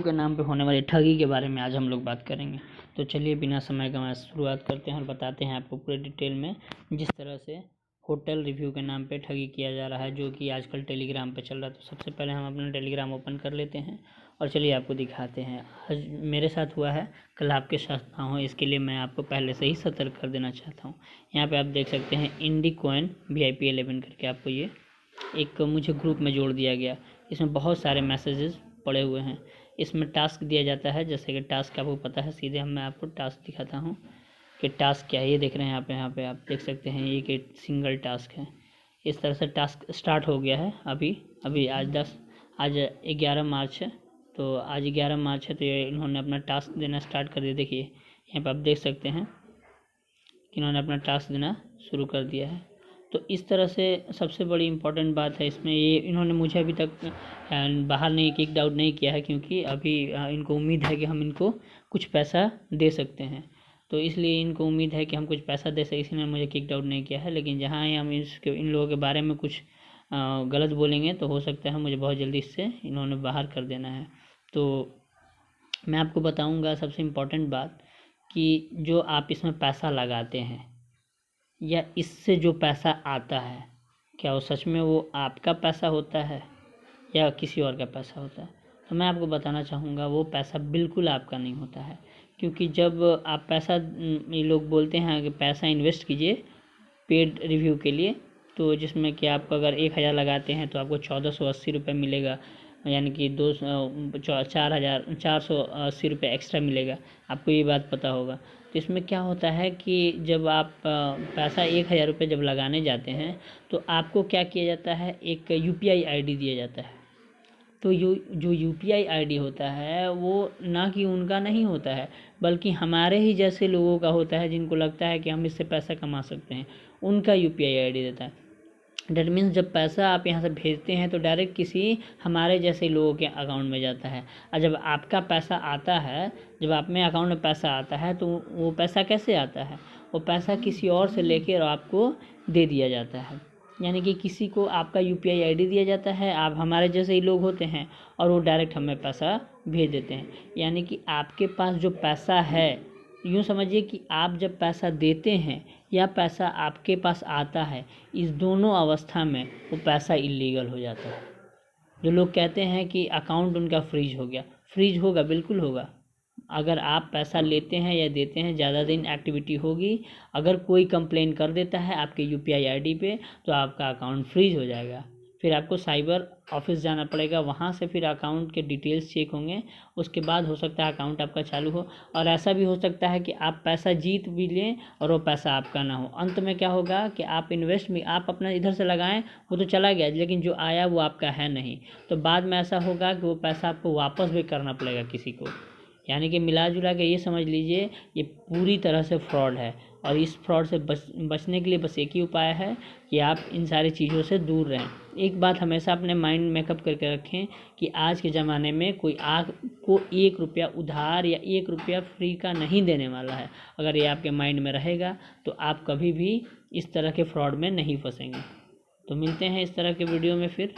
के नाम पे होने वाली ठगी के बारे में आज हम लोग बात करेंगे। तो चलिए बिना समय गंवाए शुरुआत करते हैं और बताते हैं आपको पूरे डिटेल में जिस तरह से होटल रिव्यू के नाम पे ठगी किया जा रहा है, जो कि आजकल टेलीग्राम पे चल रहा है। तो सबसे पहले हम अपना टेलीग्राम ओपन कर लेते हैं और चलिए आपको दिखाते हैं। आज मेरे साथ हुआ है, कल आपके साथ ना हो, इसके लिए मैं आपको पहले से ही सतर्क कर देना चाहता हूँ। यहाँ पे आप देख सकते हैं इंडी कॉइन VIP11 करके आपको ये एक मुझे ग्रुप में जोड़ दिया गया। इसमें बहुत सारे मैसेजेस पड़े हुए हैं। इसमें टास्क दिया जाता है, जैसे कि टास्क आपको पता है, सीधे मैं आपको टास्क दिखाता हूँ कि टास्क क्या है। ये देख रहे हैं यहाँ पे आप देख सकते हैं, ये एक सिंगल टास्क है। इस तरह से टास्क स्टार्ट हो गया है अभी आज 11 मार्च है। तो आज 11 मार्च है, तो ये इन्होंने अपना टास्क देना स्टार्ट कर दिया। देखिए यहाँ पर आप देख सकते हैं कि इन्होंने अपना टास्क देना शुरू कर दिया है। तो इस तरह से सबसे बड़ी इम्पोर्टेंट बात है इसमें, ये इन्होंने मुझे अभी तक बाहर नहीं किक आउट नहीं किया है, क्योंकि अभी इनको उम्मीद है कि हम इनको कुछ पैसा दे सकते हैं। तो इसलिए इनको उम्मीद है कि हम कुछ पैसा दे सकें, इसलिए मुझे किक आउट नहीं किया है। लेकिन जहाँ ही हम इन लोगों के बारे में कुछ गलत बोलेंगे तो हो सकता है मुझे बहुत जल्दी इससे इन्होंने बाहर कर देना है। तो मैं आपको बताऊँगा सबसे इम्पोर्टेंट बात कि जो आप इसमें पैसा लगाते हैं या इससे जो पैसा आता है, क्या वो सच में वो आपका पैसा होता है या किसी और का पैसा होता है। तो मैं आपको बताना चाहूँगा वो पैसा बिल्कुल आपका नहीं होता है। क्योंकि जब आप पैसा, ये लोग बोलते हैं कि पैसा इन्वेस्ट कीजिए पेड रिव्यू के लिए, तो जिसमें कि आप अगर 1000 लगाते हैं तो आपको 1480 रुपये मिलेगा, यानी कि 4,480 रुपये एक्स्ट्रा मिलेगा। आपको ये बात पता होगा। तो इसमें क्या होता है कि जब आप पैसा 1000 रुपये जब लगाने जाते हैं तो आपको क्या किया जाता है, एक UPI ID दिया जाता है। तो जो UPI ID होता है वो ना कि उनका नहीं होता है, बल्कि हमारे ही जैसे लोगों का होता है, जिनको लगता है कि हम इससे पैसा कमा सकते हैं, उनका UPI ID देता है। डेट मीन्स जब पैसा आप यहाँ से भेजते हैं तो डायरेक्ट किसी हमारे जैसे लोगों के अकाउंट में जाता है। और जब आपका पैसा आता है, जब आप में अकाउंट में पैसा आता है, तो वो पैसा कैसे आता है, वो पैसा किसी और से लेकर आपको दे दिया जाता है। यानी कि किसी को आपका UPI ID दिया जाता है, आप हमारे जैसे ही लोग होते हैं, और वो डायरेक्ट हमें पैसा भेज देते हैं। यानी कि आपके पास जो पैसा है, यूँ समझिए कि आप जब पैसा देते हैं या पैसा आपके पास आता है, इस दोनों अवस्था में वो पैसा इल्लीगल हो जाता है। जो लोग कहते हैं कि अकाउंट उनका फ्रीज हो गया, फ्रीज होगा, बिल्कुल होगा। अगर आप पैसा लेते हैं या देते हैं, ज़्यादा दिन एक्टिविटी होगी, अगर कोई कंप्लेन कर देता है आपके UPI ID पे, तो आपका अकाउंट फ्रीज हो जाएगा। फिर आपको साइबर ऑफिस जाना पड़ेगा, वहाँ से फिर अकाउंट के डिटेल्स चेक होंगे, उसके बाद हो सकता है अकाउंट आपका चालू हो। और ऐसा भी हो सकता है कि आप पैसा जीत भी लें और वो पैसा आपका ना हो। अंत में क्या होगा कि आप इन्वेस्ट भी आप अपना इधर से लगाएं, वो तो चला गया, लेकिन जो आया वो आपका है नहीं। तो बाद में ऐसा होगा कि वो पैसा आपको वापस भी करना पड़ेगा किसी को। यानी कि मिला जुला के ये समझ लीजिए, ये पूरी तरह से फ्रॉड है। और इस फ्रॉड से बचने के लिए बस एक ही उपाय है कि आप इन सारी चीज़ों से दूर रहें। एक बात हमेशा अपने माइंड मेकअप करके रखें कि आज के ज़माने में कोई आपको 1 रुपया उधार या 1 रुपया फ्री का नहीं देने वाला है। अगर ये आपके माइंड में रहेगा तो आप कभी भी इस तरह के फ्रॉड में नहीं फंसेंगे। तो मिलते हैं इस तरह के वीडियो में फिर।